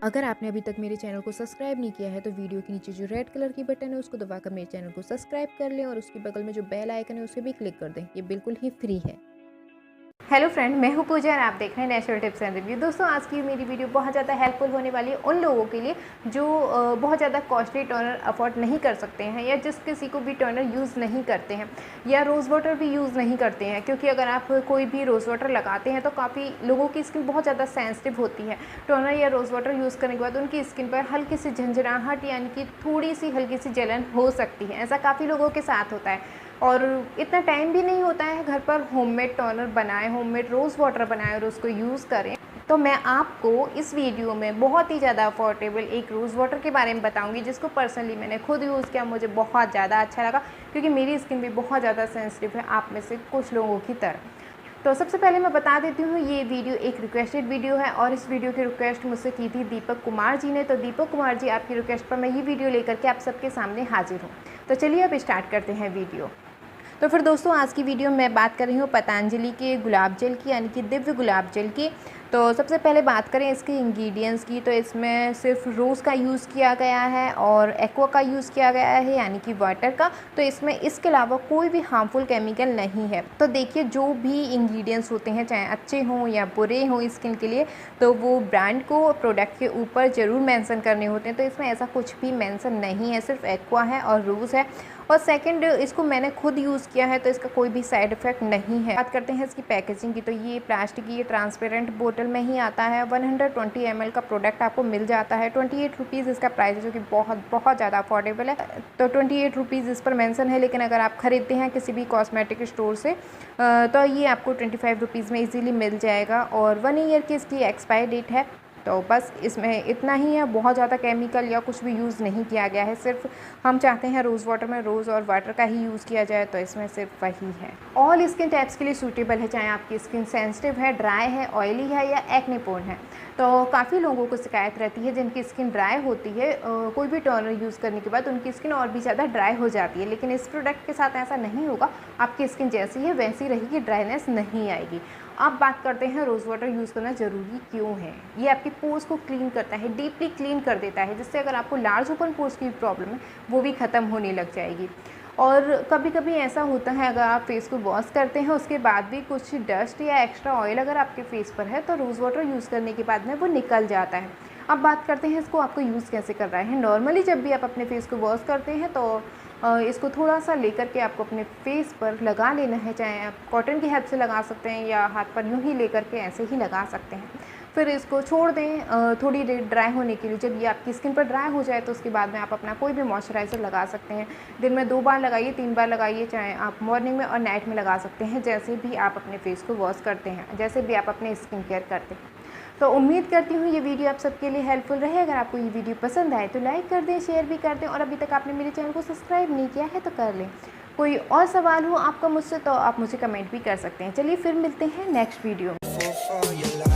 अगर आपने अभी तक मेरे चैनल को सब्सक्राइब नहीं किया है तो वीडियो के नीचे जो रेड कलर की बटन है उसको दबाकर मेरे चैनल को सब्सक्राइब कर लें और उसके बगल में जो बेल आइकन है उसे भी क्लिक कर दें। ये बिल्कुल ही फ्री है। हेलो फ्रेंड, मैं हूं पूजा और आप देख रहे हैं नेचुरल टिप्स एंड रिव्यू। दोस्तों, आज की मेरी वीडियो बहुत ज़्यादा हेल्पफुल होने वाली है उन लोगों के लिए जो बहुत ज़्यादा कॉस्टली टोनर अफोर्ड नहीं कर सकते हैं, या जिस किसी को भी टोनर यूज़ नहीं करते हैं या रोज़ वाटर भी यूज़ नहीं करते हैं। क्योंकि अगर आप कोई भी रोज़ वाटर लगाते हैं तो काफ़ी लोगों की स्किन बहुत ज़्यादा सेंसिटिव होती है। टोनर या रोज़ वाटर यूज़ करने के बाद उनकी स्किन पर हल्की सी झंझनाहट यानी कि थोड़ी सी हल्की सी जलन हो सकती है। ऐसा काफ़ी लोगों के साथ होता है और इतना टाइम भी नहीं होता है घर पर होममेड टोनर बनाएं, होममेड रोज़ वाटर बनाएं और उसको यूज़ करें। तो मैं आपको इस वीडियो में बहुत ही ज़्यादा अफोर्डेबल एक रोज़ वाटर के बारे में बताऊंगी, जिसको पर्सनली मैंने खुद यूज़ किया, मुझे बहुत ज़्यादा अच्छा लगा क्योंकि मेरी स्किन भी बहुत ज़्यादा सेंसिटिव है आप में से कुछ लोगों की तरह। तो सबसे पहले मैं बता देती हूँ, ये वीडियो एक रिक्वेस्टेड वीडियो है और इस वीडियो की रिक्वेस्ट मुझसे की थी दीपक कुमार जी ने। तो दीपक कुमार जी, आपकी रिक्वेस्ट पर मैं ये वीडियो लेकर के आप सबके सामने हाजिर हूँ। तो चलिए अब स्टार्ट करते हैं वीडियो। तो फिर दोस्तों, आज की वीडियो में मैं बात कर रही हूँ पतंजलि के गुलाब जल की, यानी कि दिव्य गुलाब जल की। तो सबसे पहले बात करें इसके इंग्रेडिएंट्स की, तो इसमें सिर्फ रोज़ का यूज़ किया गया है और एक्वा का यूज़ किया गया है, यानी कि वाटर का। तो इसमें इसके अलावा कोई भी हार्मफुल केमिकल नहीं है। तो देखिए, जो भी इंग्रेडिएंट्स होते हैं, चाहे अच्छे हों या बुरे हों स्किन के लिए, तो वो ब्रांड को प्रोडक्ट के ऊपर ज़रूर मेंशन करने होते हैं। तो इसमें ऐसा कुछ भी मेंशन नहीं है, सिर्फ एक्वा है और रोज़ है। और सेकंड, इसको मैंने खुद यूज़ किया है तो इसका कोई भी साइड इफ़ेक्ट नहीं है। बात करते हैं इसकी पैकेजिंग की, तो ये प्लास्टिक की, ये ट्रांसपेरेंट बोतल में ही आता है। 120 ml का प्रोडक्ट आपको मिल जाता है। 28 रुपीज़ इसका प्राइस है, जो कि बहुत ज़्यादा अफोर्डेबल है। तो 28 रुपीज़ इस पर मेंशन है, लेकिन अगर आप ख़रीदते हैं किसी भी कॉस्मेटिक स्टोर से तो ये आपको 25 रुपीज़ में ईज़िली मिल जाएगा। और 1 ईयर की इसकी एक्सपायरी डेट है। तो बस इसमें इतना ही है, बहुत ज़्यादा केमिकल या कुछ भी यूज़ नहीं किया गया है। सिर्फ हम चाहते हैं रोज़ वाटर में रोज़ और वाटर का ही यूज़ किया जाए, तो इसमें सिर्फ वही है। ऑल स्किन टाइप्स के लिए सूटेबल है, चाहे आपकी स्किन सेंसिटिव है, ड्राई है, ऑयली है या एक्ने प्रोन है। तो काफ़ी लोगों को शिकायत रहती है जिनकी स्किन ड्राई होती है, कोई भी टोनर यूज़ करने के बाद उनकी स्किन और भी ज़्यादा ड्राई हो जाती है। लेकिन इस प्रोडक्ट के साथ ऐसा नहीं होगा, आपकी स्किन जैसी है वैसी रहेगी, ड्राइनेस नहीं आएगी। अब बात करते हैं रोज़ वाटर यूज़ करना ज़रूरी क्यों है। ये आपके पोर्स को क्लीन करता है, डीपली क्लीन कर देता है, जिससे अगर आपको लार्ज ओपन पोर्स की प्रॉब्लम है वो भी ख़त्म होने लग जाएगी। और कभी कभी ऐसा होता है, अगर आप फेस को वॉश करते हैं उसके बाद भी कुछ डस्ट या एक्स्ट्रा ऑयल अगर आपके फेस पर है, तो रोज़ वाटर यूज़ करने के बाद में वो निकल जाता है। अब बात करते हैं इसको आपको यूज़ कैसे कर रहा है। नॉर्मली जब भी आप अपने फेस को वॉश करते हैं तो इसको थोड़ा सा लेकर के आपको अपने फेस पर लगा लेना है। चाहे आप कॉटन की हेल्प से लगा सकते हैं या हाथ पर यूँ ही लेकर के ऐसे ही लगा सकते हैं। फिर इसको छोड़ दें थोड़ी देर ड्राई होने के लिए। जब ये आपकी स्किन पर ड्राई हो जाए तो उसके बाद में आप अपना कोई भी मॉइस्चराइज़र लगा सकते हैं। दिन में 2 बार लगाइए, 3 बार लगाइए, चाहे आप मॉर्निंग में और नाइट में लगा सकते हैं, जैसे भी आप अपने फेस को वॉश करते हैं, जैसे भी आप अपने स्किन केयर करते हैं। तो उम्मीद करती हूँ ये वीडियो आप सबके लिए हेल्पफुल रहे। अगर आपको ये वीडियो पसंद आए तो लाइक कर दें, शेयर भी कर दें, और अभी तक आपने मेरे चैनल को सब्सक्राइब नहीं किया है तो कर लें। कोई और सवाल हो आपका मुझसे तो आप मुझे कमेंट भी कर सकते हैं। चलिए फिर मिलते हैं नेक्स्ट वीडियो में।